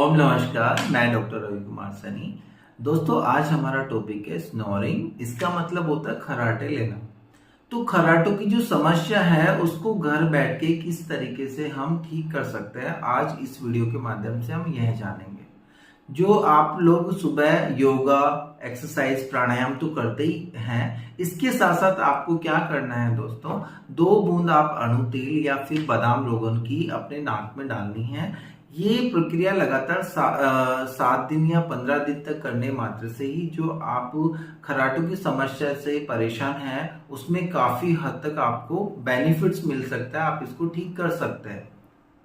ओम नमस्कार। मैं डॉक्टर रवि कुमार सनी। दोस्तों, आज हमारा टॉपिक है स्नोरिंग। इसका मतलब होता है खर्राटे लेना। तो खर्राटों की जो समस्या है उसको घर बैठ के किस तरीके से हम ठीक कर सकते हैं, आज इस वीडियो के माध्यम से हम यह जानेंगे। जो आप लोग सुबह योगा, एक्सरसाइज, प्राणायाम तो करते ही हैं, इसके साथ साथ आपको क्या करना है दोस्तों, 2 बूंद आप अणु तेल या फिर बादाम रोगन की अपने नाक में डालनी है। ये प्रक्रिया लगातार 7 दिन या 15 दिन तक करने मात्र से ही जो आप खर्राटों की समस्या से परेशान हैं उसमें काफी हद तक आपको बेनिफिट्स मिल सकता है, आप इसको ठीक कर सकते हैं।